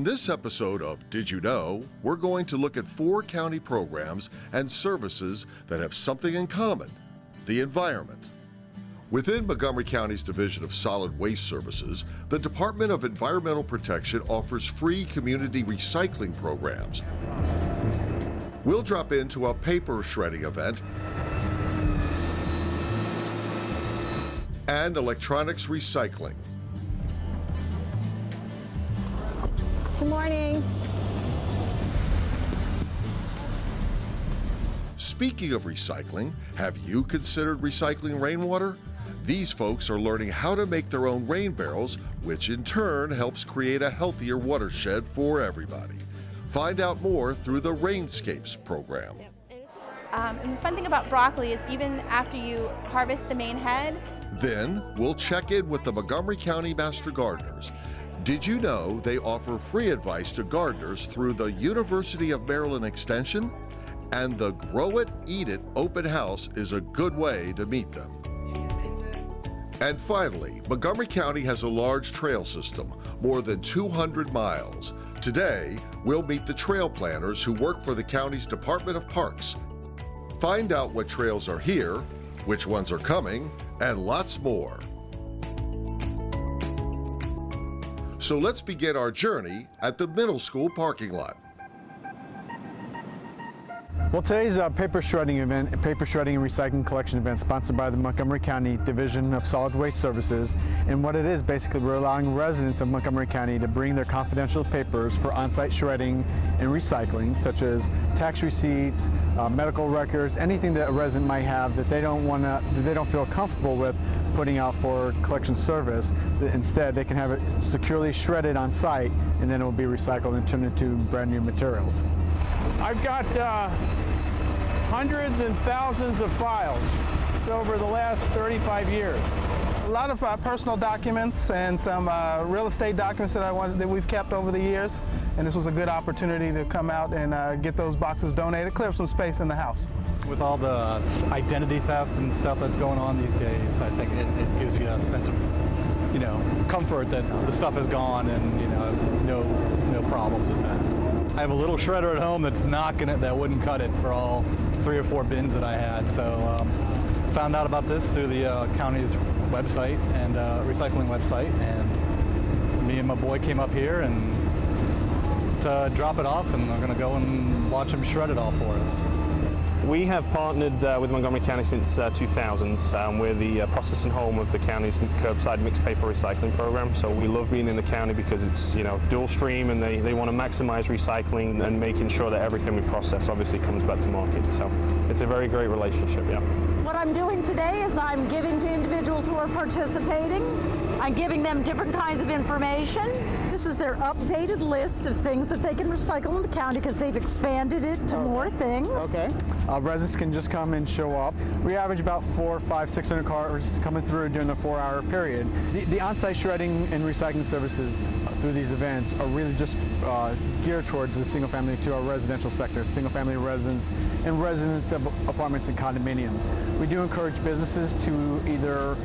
In this episode of Did You Know, we're going to look at 4 county programs and services that have something in common: the environment. Within Montgomery County's Division of Solid Waste Services, the Department of Environmental Protection offers free community recycling programs. We'll drop into a paper shredding event and electronics recycling. Good morning. Speaking of recycling, have you considered recycling rainwater? These folks are learning how to make their own rain barrels, which in turn helps create a healthier watershed for everybody. Find out more through the Rainscapes program. And the fun thing about broccoli is even after you harvest the main head. Then we'll check in with the Montgomery County Master Gardeners. Did you know they offer free advice to gardeners through the University of Maryland Extension? And the Grow It, Eat It open house is a good way to meet them. And finally, Montgomery County has a large trail system, more than 200 miles. Today, we'll meet the trail planners who work for the county's Department of Parks. Find out what trails are here, which ones are coming, and lots more. So let's begin our journey at the middle school parking lot. Well, today's a paper shredding and recycling collection event sponsored by the Montgomery County Division of Solid Waste Services. And what it is, basically, we're allowing residents of Montgomery County to bring their confidential papers for on-site shredding and recycling, such as tax receipts, medical records, anything that a resident might have that they don't feel comfortable with putting out for collection service. Instead, they can have it securely shredded on site, and then it will be recycled and turned into brand new materials. I've got hundreds and thousands of files over the last 35 years. A lot of personal documents and some real estate documents that we've kept over the years, and this was a good opportunity to come out and get those boxes donated, clear up some space in the house. With all the identity theft and stuff that's going on these days, I think it gives you a sense of, comfort that the stuff is gone and no problems with that. I have a little shredder at home that wouldn't cut it for all 3 or 4 bins that I had. So found out about this through the county's website and recycling website, and me and my boy came up here and to drop it off, and we're going to go and watch him shred it all for us. We have partnered with Montgomery County since 2000. We're the processing home of the county's curbside mixed paper recycling program. So we love being in the county because it's dual stream, and they want to maximize recycling and making sure that everything we process obviously comes back to market. So it's a very great relationship, yeah. What I'm doing today is I'm giving to individuals who are participating. I'm giving them different kinds of information. This is their updated list of things that they can recycle in the county because they've expanded it to more things. Okay. Residents can just come and show up. We average about 400, 500, 600 cars coming through during the 4-hour period. The on-site shredding and recycling services through these events are really just geared towards the single-family to our residential sector, single-family residents and residents of apartments and condominiums. We do encourage businesses to either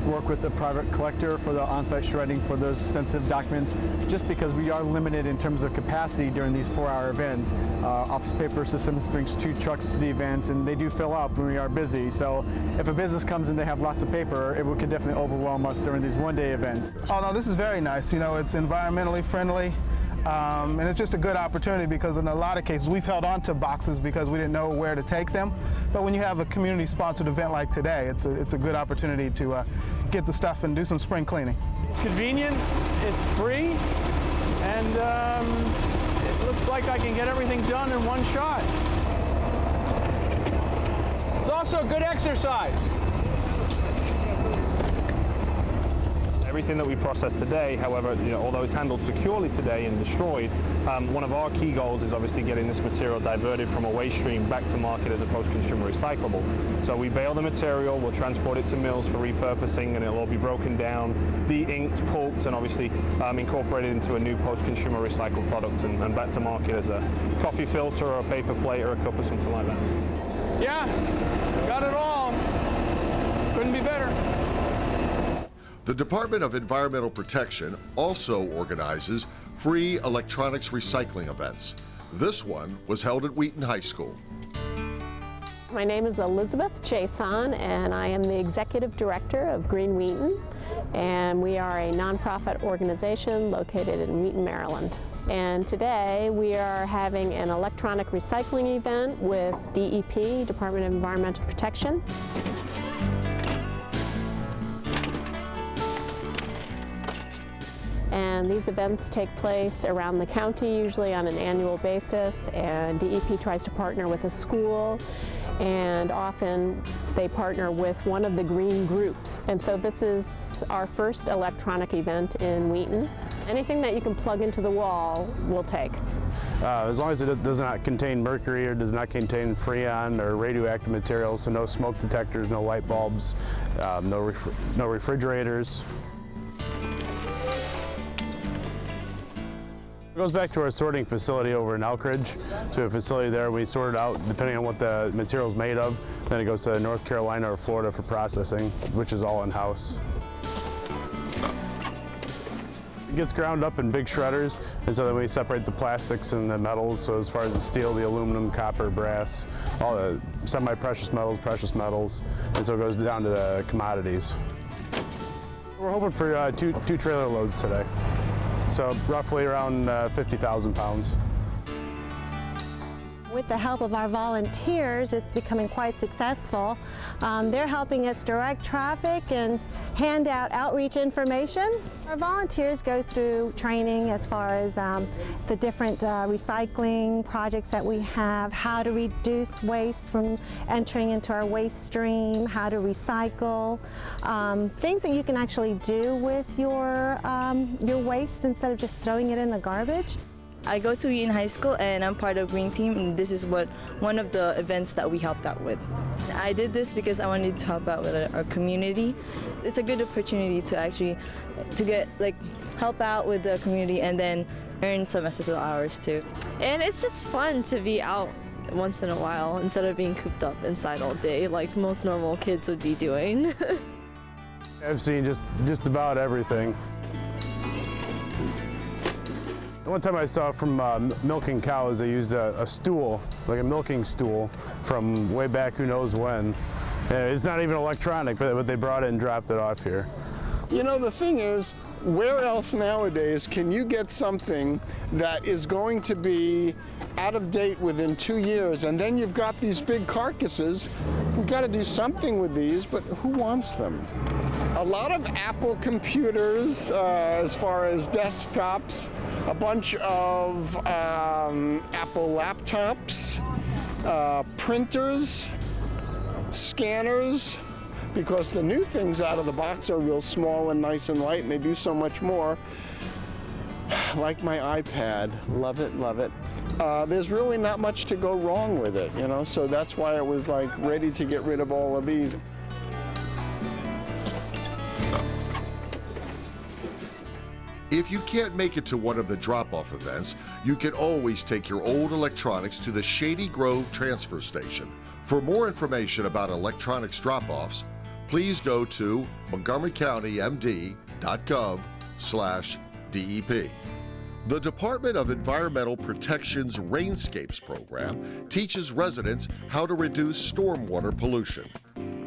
work with a private collector for the on-site shredding for those sensitive documents, just because we are limited in terms of capacity during these 4-hour events. Office Paper Systems brings 2 trucks to the events, and they do fill up when we are busy. So if a business comes and they have lots of paper, it can definitely overwhelm us during these one-day events. Oh no, this is very nice. It's environmentally friendly. And it's just a good opportunity because in a lot of cases we've held on to boxes because we didn't know where to take them. But when you have a community-sponsored event like today, it's a good opportunity to get the stuff and do some spring cleaning. It's convenient, it's free, and it looks like I can get everything done in one shot. It's also good exercise. Everything that we process today, however, although it's handled securely today and destroyed, one of our key goals is obviously getting this material diverted from a waste stream back to market as a post-consumer recyclable. So we bale the material, we'll transport it to mills for repurposing, and it'll all be broken down, de-inked, pulped, and obviously incorporated into a new post-consumer recycled product and back to market as a coffee filter or a paper plate or a cup or something like that. Yeah, got it all. Couldn't be better. The Department of Environmental Protection also organizes free electronics recycling events. This one was held at Wheaton High School. My name is Elizabeth Jason, and I am the Executive Director of Green Wheaton, and we are a nonprofit organization located in Wheaton, Maryland. And today we are having an electronic recycling event with DEP, Department of Environmental Protection. And these events take place around the county, usually on an annual basis, and DEP tries to partner with a school, and often they partner with one of the green groups. And so this is our first electronic event in Wheaton. Anything that you can plug into the wall, we'll take. As long as it does not contain mercury or does not contain freon or radioactive materials, so no smoke detectors, no light bulbs, no refrigerators. It goes back to our sorting facility over in Elkridge. So we have a facility there, we sort it out depending on what the material's made of. Then it goes to North Carolina or Florida for processing, which is all in-house. It gets ground up in big shredders, and so then we separate the plastics and the metals. So as far as the steel, the aluminum, copper, brass, all the semi-precious metals, precious metals, and so it goes down to the commodities. We're hoping for two trailer loads today. So roughly around 50,000 pounds. With the help of our volunteers, it's becoming quite successful. They're helping us direct traffic and hand out outreach information. Our volunteers go through training as far as the different recycling projects that we have, how to reduce waste from entering into our waste stream, how to recycle, things that you can actually do with your waste instead of just throwing it in the garbage. I go to Wheaton High School and I'm part of Green Team, and this is one of the events that we helped out with. I did this because I wanted to help out with our community. It's a good opportunity to actually help out with the community and then earn some SSL hours too. And it's just fun to be out once in a while instead of being cooped up inside all day like most normal kids would be doing. I've seen just about everything. One time I saw from milking cows, they used a stool, like a milking stool, from way back who knows when. It's not even electronic, but they brought it and dropped it off here. You know, the thing is, where else nowadays can you get something that is going to be out of date within 2 years, and then you've got these big carcasses? We've got to do something with these, but who wants them? A lot of Apple computers, as far as desktops, a bunch of Apple laptops, printers, scanners, because the new things out of the box are real small and nice and light, and they do so much more. Like my iPad, love it, love it. There's really not much to go wrong with it, you know, so that's why I was like ready to get rid of all of these. If you can't make it to one of the drop-off events, you can always take your old electronics to the Shady Grove Transfer Station. For more information about electronics drop-offs, please go to montgomerycountymd.gov/DEP. The Department of Environmental Protection's Rainscapes program teaches residents how to reduce stormwater pollution.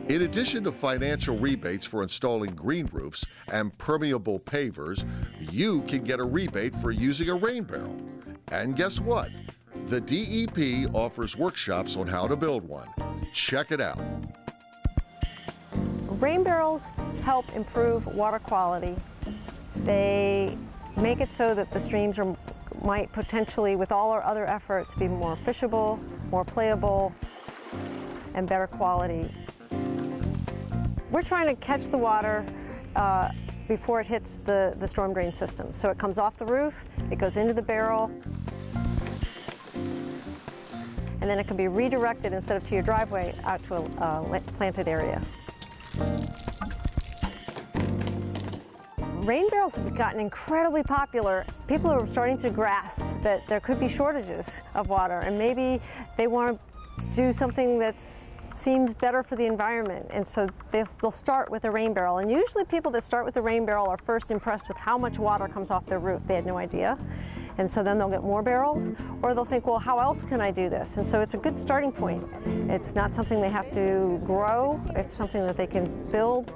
In addition to financial rebates for installing green roofs and permeable pavers, you can get a rebate for using a rain barrel. And guess what? The DEP offers workshops on how to build one. Check it out. Rain barrels help improve water quality. They make it so that the streams might potentially, with all our other efforts, be more fishable, more playable, and better quality. We're trying to catch the water before it hits the storm drain system. So it comes off the roof, it goes into the barrel, and then it can be redirected instead of to your driveway out to a planted area. Rain barrels have gotten incredibly popular. People are starting to grasp that there could be shortages of water, and maybe they want to do something that's seems better for the environment, and so they'll start with a rain barrel. And usually people that start with the rain barrel are first impressed with how much water comes off their roof. They had no idea. And so then they'll get more barrels, or they'll think, well, how else can I do this? And so it's a good starting point. It's not something they have to grow, it's something that they can build.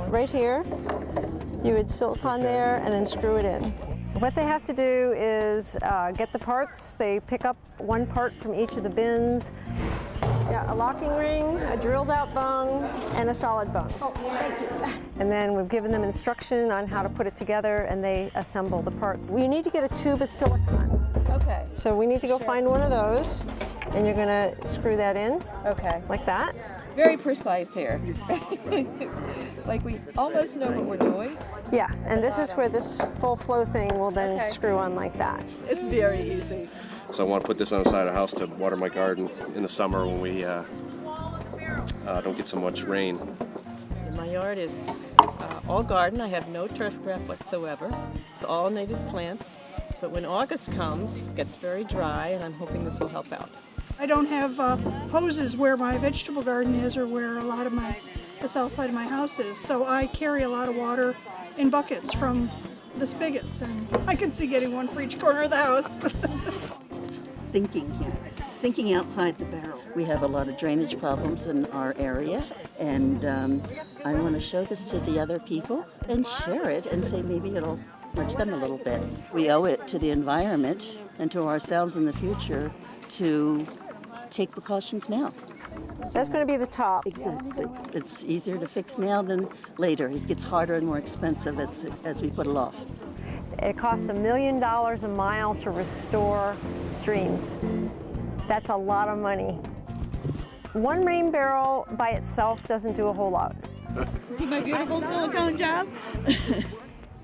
Right here, you would silicone there and then screw it in. What they have to do is get the parts. They pick up one part from each of the bins. Yeah, a locking ring, a drilled out bung, and a solid bung. Oh, thank you. And then we've given them instruction on how to put it together, and they assemble the parts. We need to get a tube of silicone. Okay. So we need to go find one of those, and you're gonna screw that in. Okay. Like that. Very precise here. Like we almost know what we're doing. Yeah, and this is where this full flow thing will then screw on like that. It's very easy. So I want to put this on the side of the house to water my garden in the summer when we don't get so much rain. My yard is all garden. I have no turf grass whatsoever. It's all native plants. But when August comes, it gets very dry, and I'm hoping this will help out. I don't have hoses where my vegetable garden is or where a lot of the south side of my house is. So I carry a lot of water in buckets from the spigots, and I can see getting one for each corner of the house. Thinking here, thinking outside the barrel. We have a lot of drainage problems in our area, and I want to show this to the other people and share it and say maybe it'll nudge them a little bit. We owe it to the environment and to ourselves in the future to take precautions now. That's going to be the top. Exactly. It's easier to fix now than later. It gets harder and more expensive as we put it off. It costs $1 million a mile to restore streams. That's a lot of money. One rain barrel by itself doesn't do a whole lot. See my beautiful silicone job?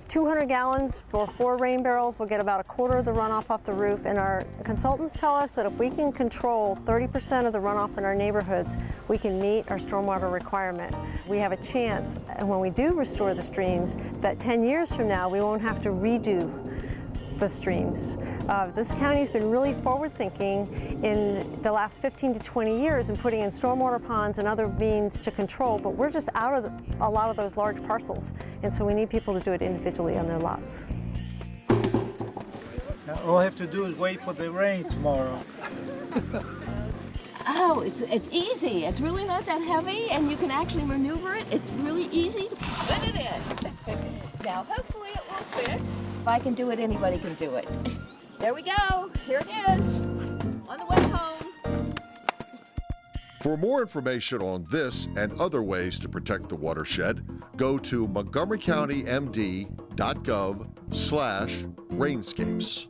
200 gallons for 4 rain barrels will get about a quarter of the runoff off the roof, and our consultants tell us that if we can control 30% of the runoff in our neighborhoods, we can meet our stormwater requirement. We have a chance, and when we do restore the streams, that 10 years from now we won't have to redo the streams. This county's been really forward-thinking in the last 15 to 20 years in putting in stormwater ponds and other means to control, but we're just out of a lot of those large parcels, and so we need people to do it individually on their lots. Now, all I have to do is wait for the rain tomorrow. Oh, it's easy. It's really not that heavy, and you can actually maneuver it. It's really easy to put it in. Now, hopefully it will fit. If I can do it, anybody can do it. There we go. Here it is. On the way home. For more information on this and other ways to protect the watershed, go to montgomerycountymd.gov/rainscapes.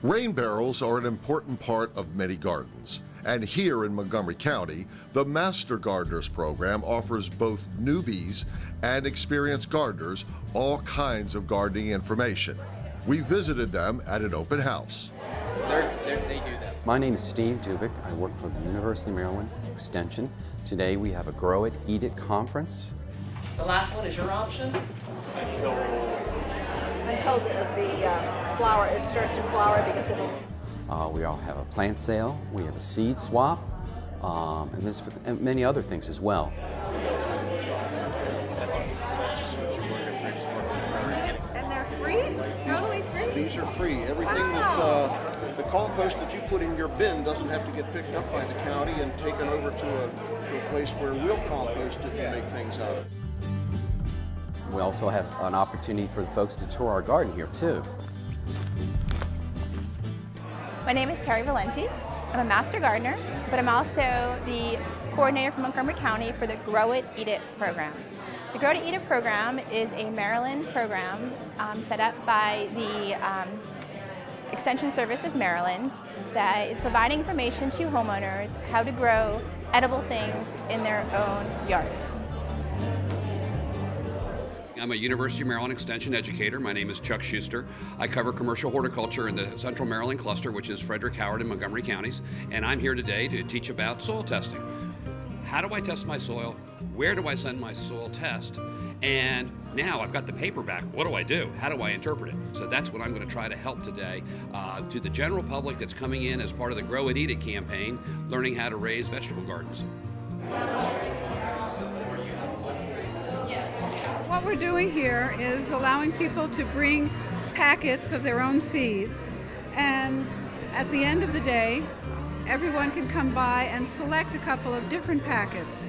Rain barrels are an important part of many gardens, and here in Montgomery County, the Master Gardeners program offers both newbies and experienced gardeners all kinds of gardening information. We visited them at an open house. They do that. My name is Steve Dubik. I work for the University of Maryland Extension. Today we have a Grow It, Eat It conference. The last one is your option? Until the flower, it starts to flower because it'll... We all have a plant sale, we have a seed swap, and there's many other things as well. And they're free? Totally free? These are free. Everything that the compost that you put in your bin doesn't have to get picked up by the county and taken over to a place where we'll compost it and make things out of it. We also have an opportunity for the folks to tour our garden here too. My name is Terry Valenti. I'm a master gardener, but I'm also the coordinator for Montgomery County for the Grow It, Eat It program. The Grow It, Eat It program is a Maryland program set up by the Extension Service of Maryland that is providing information to homeowners how to grow edible things in their own yards. I'm a University of Maryland Extension educator. My name is Chuck Schuster. I cover commercial horticulture in the Central Maryland cluster, which is Frederick, Howard, and Montgomery counties. And I'm here today to teach about soil testing. how do I test my soil? Where do I send my soil test? And now I've got the paper back. What do I do? How do I interpret it? So that's what I'm going to try to help today to the general public that's coming in as part of the Grow It, Eat It campaign, learning how to raise vegetable gardens. What we're doing here is allowing people to bring packets of their own seeds, and at the end of the day, everyone can come by and select a couple of different packets.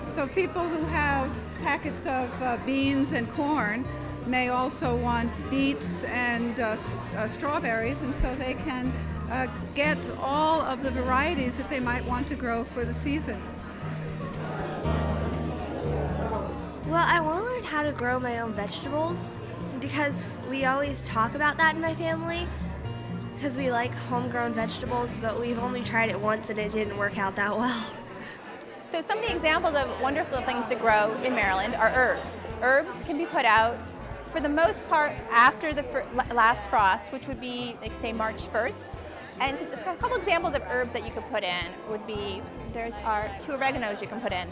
So people who have packets of beans and corn may also want beets and strawberries, and so they can get all of the varieties that they might want to grow for the season. Well, I want to learn how to grow my own vegetables because we always talk about that in my family because we like homegrown vegetables, but we've only tried it once and it didn't work out that well. So some of the examples of wonderful things to grow in Maryland are herbs. Herbs can be put out for the most part after the last frost, which would be, like, say, March 1st. And a couple examples of herbs that you could put in would be, there's our 2 oreganos you can put in.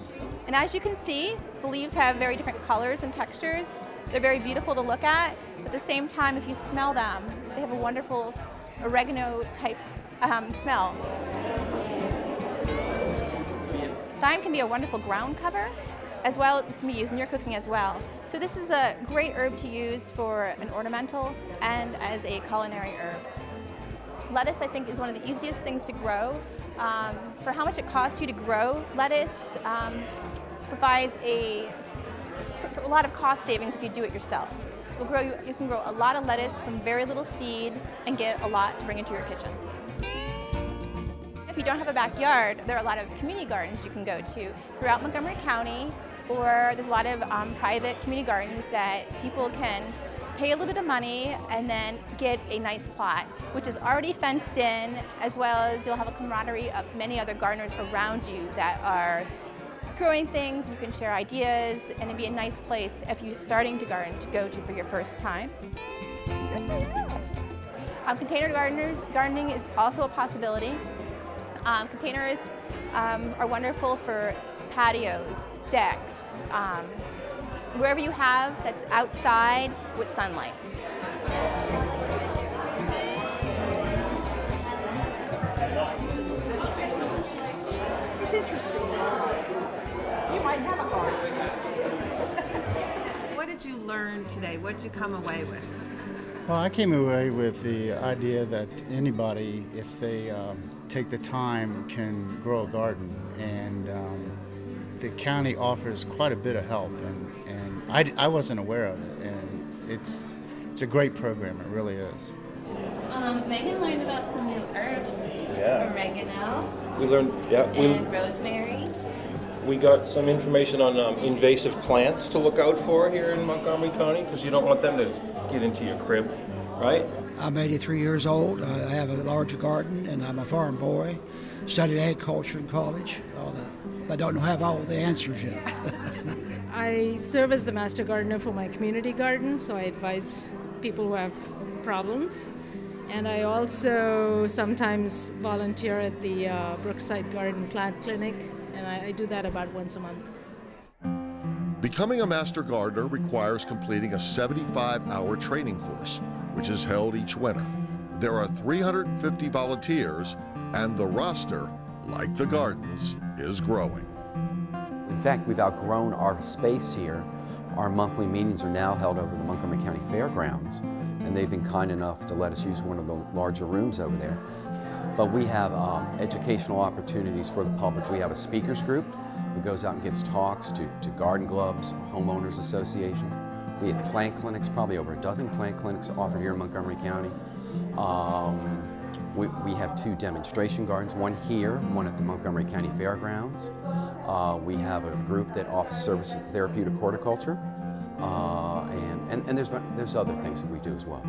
And as you can see, the leaves have very different colors and textures. They're very beautiful to look at, but at the same time, if you smell them, they have a wonderful oregano type smell. Thyme can be a wonderful ground cover, as well as it can be used in your cooking as well. So this is a great herb to use for an ornamental and as a culinary herb. Lettuce, I think, is one of the easiest things to grow. For how much it costs you to grow lettuce, provides a lot of cost savings if you do it yourself. You can grow a lot of lettuce from very little seed and get a lot to bring into your kitchen. If you don't have a backyard, there are a lot of community gardens you can go to throughout Montgomery County, or there's a lot of private community gardens that people can pay a little bit of money and then get a nice plot, which is already fenced in, as well as you'll have a camaraderie of many other gardeners around you that are growing things. You can share ideas, and it'd be a nice place if you're starting to garden to go to for your first time. Container gardening is also a possibility. Containers are wonderful for patios, decks, wherever you have that's outside with sunlight. It's interesting. You might have a garden. What did you learn today? What did you come away with? Well, I came away with the idea that anybody, if they take the time, can grow a garden, and the county offers quite a bit of help, and I wasn't aware of it, and it's a great program. It really is. Megan learned about some new herbs. Yeah. Oregano. We learned, and rosemary. We got some information on invasive plants to look out for here in Montgomery County, because you don't want them to get into your crib, right? I'm 83 years old. I have a large garden, and I'm a farm boy. Studied agriculture in college. I don't have all the answers yet. I serve as the master gardener for my community garden, so I advise people who have problems. And I also sometimes volunteer at the Brookside Garden Plant Clinic, and I do that about once a month. Becoming a master gardener requires completing a 75-hour training course, which is held each winter. There are 350 volunteers, and the roster, like the gardens, is growing. In fact, we've outgrown our space here. Our monthly meetings are now held over the Montgomery County Fairgrounds, and they've been kind enough to let us use one of the larger rooms over there. But we have educational opportunities for the public. We have a speakers group that goes out and gives talks to garden clubs, homeowners associations. We have plant clinics, probably over a dozen plant clinics offered here in Montgomery County. We have 2 demonstration gardens, one here, one at the Montgomery County Fairgrounds. We have a group that offers services to therapeutic horticulture, and there's other things that we do as well.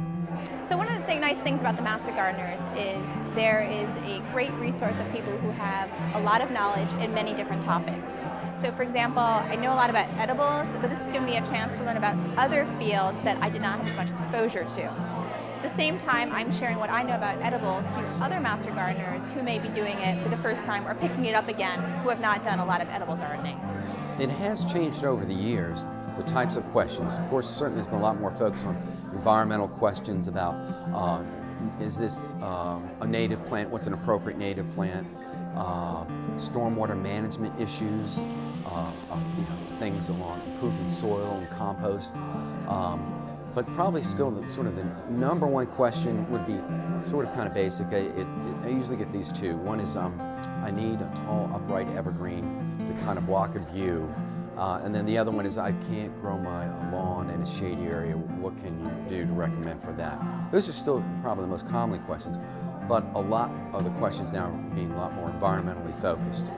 So one of the nice things about the Master Gardeners is there is a great resource of people who have a lot of knowledge in many different topics. So for example, I know a lot about edibles, but this is going to be a chance to learn about other fields that I did not have as much exposure to. the same time, I'm sharing what I know about edibles to other master gardeners who may be doing it for the first time or picking it up again, who have not done a lot of edible gardening. It has changed over the years, the types of questions. Of course, certainly there's been a lot more focus on environmental questions about is this a native plant, what's an appropriate native plant, stormwater management issues, things along improving soil and compost. But probably still sort of the number one question would be sort of kind of basic. I usually get these two. One is I need a tall, upright evergreen to kind of block a view. And then the other one is I can't grow my lawn in a shady area. What can you do to recommend for that? Those are still probably the most commonly questions, but a lot of the questions now are being a lot more environmentally focused.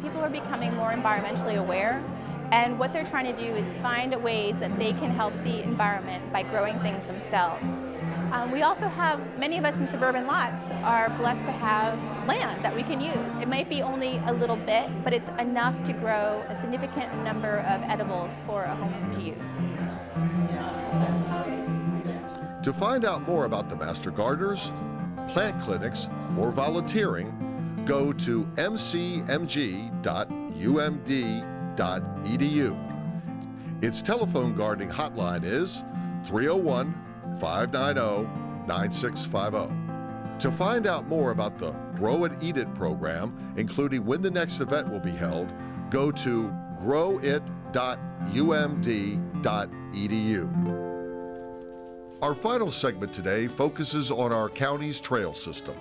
People are becoming more environmentally aware, and what they're trying to do is find ways that they can help the environment by growing things themselves. We also have, many of us in suburban lots are blessed to have land that we can use. It might be only a little bit, but it's enough to grow a significant number of edibles for a home to use. To find out more about the Master Gardeners, plant clinics, or volunteering, go to mcmg.umd.edu. Its telephone gardening hotline is 301-590-9650. To find out more about the Grow It, Eat It program, including when the next event will be held, go to growit.umd.edu. Our final segment today focuses on our county's trail system.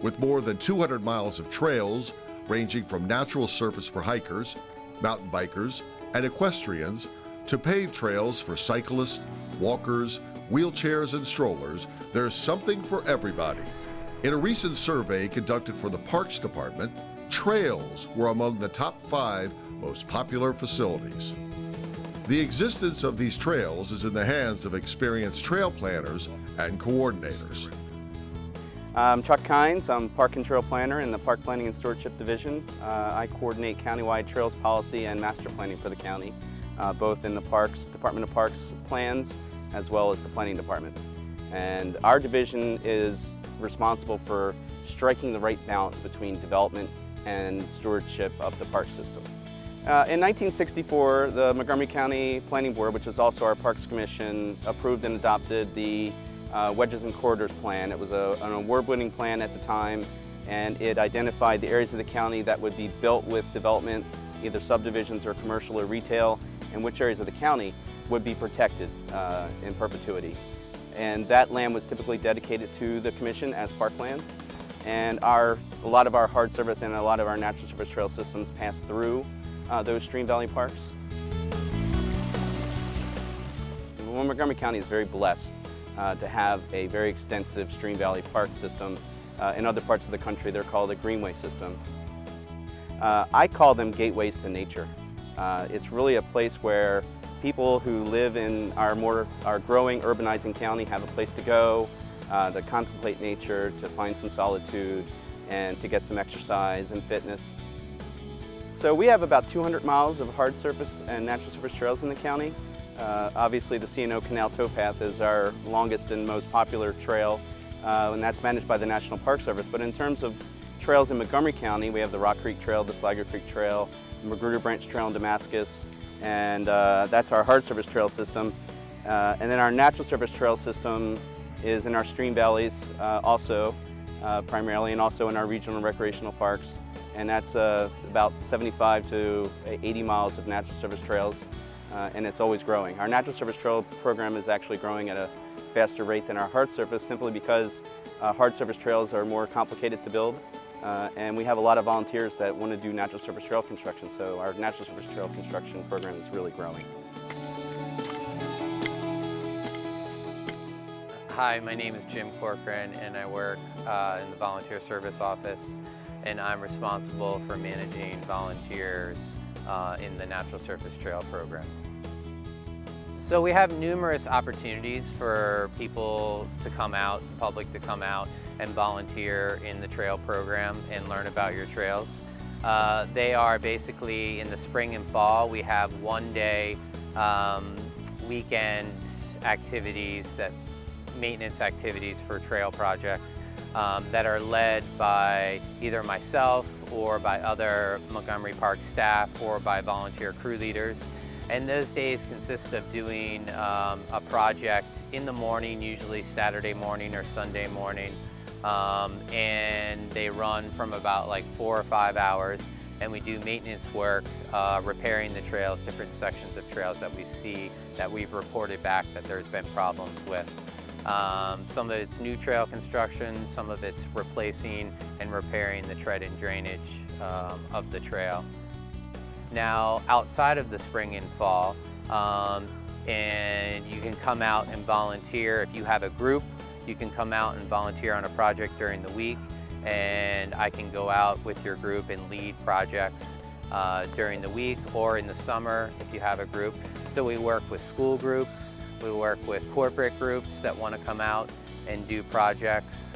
With more than 200 miles of trails, ranging from natural surface for hikers, mountain bikers, and equestrians, to paved trails for cyclists, walkers, wheelchairs, and strollers, there's something for everybody. In a recent survey conducted for the Parks Department, trails were among the top 5 most popular facilities. The existence of these trails is in the hands of experienced trail planners and coordinators. I'm Chuck Kynes. I'm Park and Trail Planner in the Park Planning and Stewardship Division. I coordinate countywide trails policy and master planning for the county, both in the Parks, Department of Parks plans, as well as the Planning Department. And our division is responsible for striking the right balance between development and stewardship of the park system. In 1964, the Montgomery County Planning Board, which is also our Parks Commission, approved and adopted the Wedges and Corridors Plan. It was an award-winning plan at the time, and it identified the areas of the county that would be built with development, either subdivisions or commercial or retail, and which areas of the county would be protected in perpetuity. And that land was typically dedicated to the Commission as parkland. And a lot of our hard surface and a lot of our natural surface trail systems pass through those stream valley parks. Montgomery County is very blessed to have a very extensive stream valley park system. In other parts of the country, they're called a greenway system. I call them gateways to nature. It's really a place where people who live in our growing, urbanizing county have a place to go, to contemplate nature, to find some solitude, and to get some exercise and fitness. So we have about 200 miles of hard surface and natural surface trails in the county. Obviously the C&O Canal Towpath is our longest and most popular trail, and that's managed by the National Park Service. But in terms of trails in Montgomery County, we have the Rock Creek Trail, the Sligo Creek Trail, the Magruder Branch Trail in Damascus, and that's our hard surface trail system. And then our natural surface trail system is in our stream valleys also, primarily, and also in our regional and recreational parks. And that's about 75 to 80 miles of natural surface trails, and it's always growing. Our natural surface trail program is actually growing at a faster rate than our hard surface, simply because hard surface trails are more complicated to build, and we have a lot of volunteers that want to do natural surface trail construction, so our natural surface trail construction program is really growing. Hi, my name is Jim Corcoran, and I work in the Volunteer Service Office, and I'm responsible for managing volunteers in the Natural Surface Trail program. So we have numerous opportunities for people to come out, the public to come out and volunteer in the trail program and learn about your trails. They are basically in the spring and fall. We have one day weekend activities, maintenance activities for trail projects that are led by either myself or by other Montgomery Parks staff or by volunteer crew leaders. And those days consist of doing a project in the morning, usually Saturday morning or Sunday morning, and they run from about like 4 or 5 hours, and we do maintenance work, repairing the trails, different sections of trails that we see that we've reported back that there's been problems with. Some of it's new trail construction, some of it's replacing and repairing the tread and drainage of the trail. Now, outside of the spring and fall, and you can come out and volunteer. If you have a group, you can come out and volunteer on a project during the week, and I can go out with your group and lead projects during the week or in the summer if you have a group. So we work with school groups, we work with corporate groups that want to come out and do projects.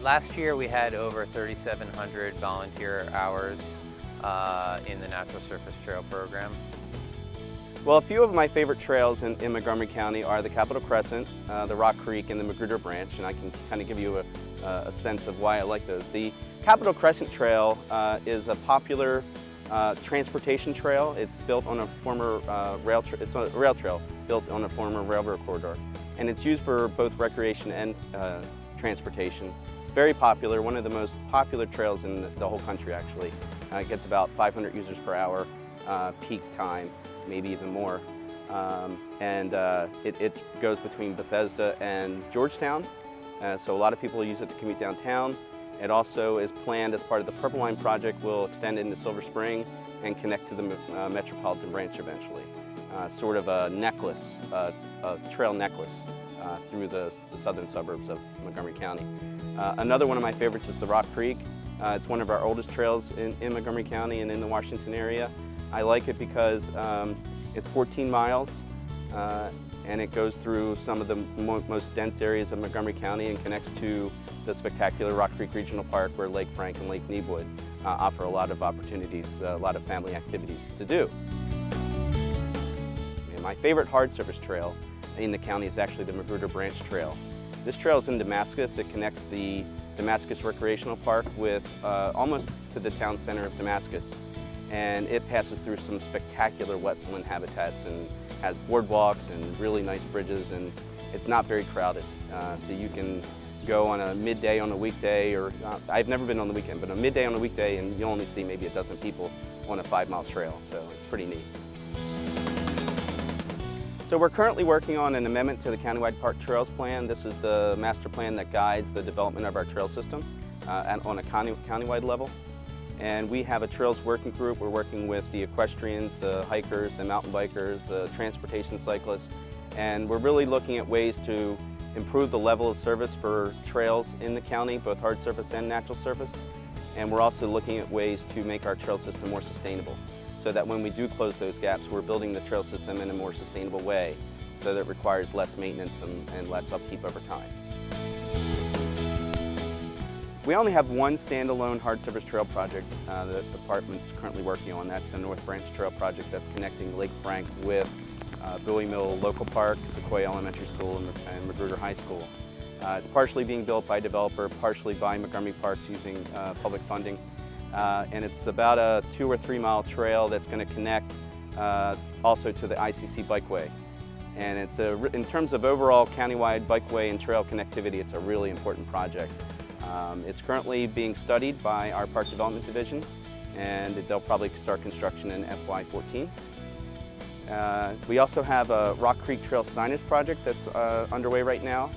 Last year we had over 3,700 volunteer hours in the Natural Surface Trail program. Well, a few of my favorite trails in Montgomery County are the Capitol Crescent, the Rock Creek, and the Magruder Branch, and I can kind of give you a sense of why I like those. The Capitol Crescent Trail is a popular transportation trail. It's built on a former rail trail built on a former railroad corridor, and it's used for both recreation and transportation. Very popular, one of the most popular trails in the whole country, actually. It gets about 500 users per hour peak time, maybe even more. It goes between Bethesda and Georgetown, so a lot of people use it to commute downtown. It also is planned as part of the Purple Line project, will extend into Silver Spring and connect to the Metropolitan Branch eventually. Sort of a necklace, a trail necklace through the southern suburbs of Montgomery County. Another one of my favorites is the Rock Creek. It's one of our oldest trails in Montgomery County and in the Washington area. I like it because it's 14 miles and it goes through some of the most dense areas of Montgomery County and connects to the spectacular Rock Creek Regional Park, where Lake Frank and Lake Needwood offer a lot of opportunities, a lot of family activities to do. And my favorite hard surface trail in the county is actually the Magruder Branch Trail. This trail is in Damascus. It connects the Damascus Recreational Park with almost to the town center of Damascus. And it passes through some spectacular wetland habitats and has boardwalks and really nice bridges, and it's not very crowded. So you can go on a midday on a weekday, or I've never been on the weekend, but a midday on a weekday and you'll only see maybe a dozen people on a 5-mile trail, so it's pretty neat. So we're currently working on an amendment to the Countywide Park Trails Plan. This is the master plan that guides the development of our trail system on a countywide level. And we have a trails working group. We're working with the equestrians, the hikers, the mountain bikers, the transportation cyclists, and we're really looking at ways to improve the level of service for trails in the county, both hard surface and natural surface. And we're also looking at ways to make our trail system more sustainable, so that when we do close those gaps, we're building the trail system in a more sustainable way, so that it requires less maintenance and less upkeep over time. We only have one standalone hard surface trail project that the department's currently working on. That's the North Branch Trail project that's connecting Lake Frank with Billy Mill Local Park, Sequoia Elementary School, and Magruder High School. It's partially being built by a developer, partially by Montgomery Parks using public funding. And it's about a 2 or 3 mile trail that's going to connect also to the ICC Bikeway. And it's in terms of overall countywide bikeway and trail connectivity, it's a really important project. It's currently being studied by our Park Development Division, and they'll probably start construction in FY14. We also have a Rock Creek Trail signage project that's underway right now.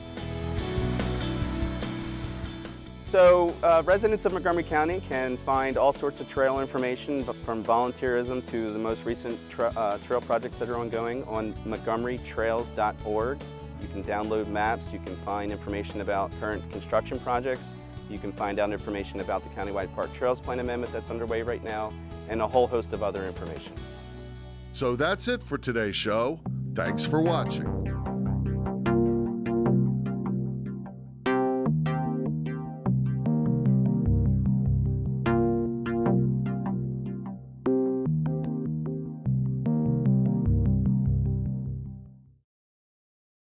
So residents of Montgomery County can find all sorts of trail information, from volunteerism to the most recent trail projects that are ongoing on montgomerytrails.org. You can download maps, you can find information about current construction projects, you can find out information about the Countywide Park Trails Plan Amendment that's underway right now, and a whole host of other information. So that's it for today's show. Thanks for watching.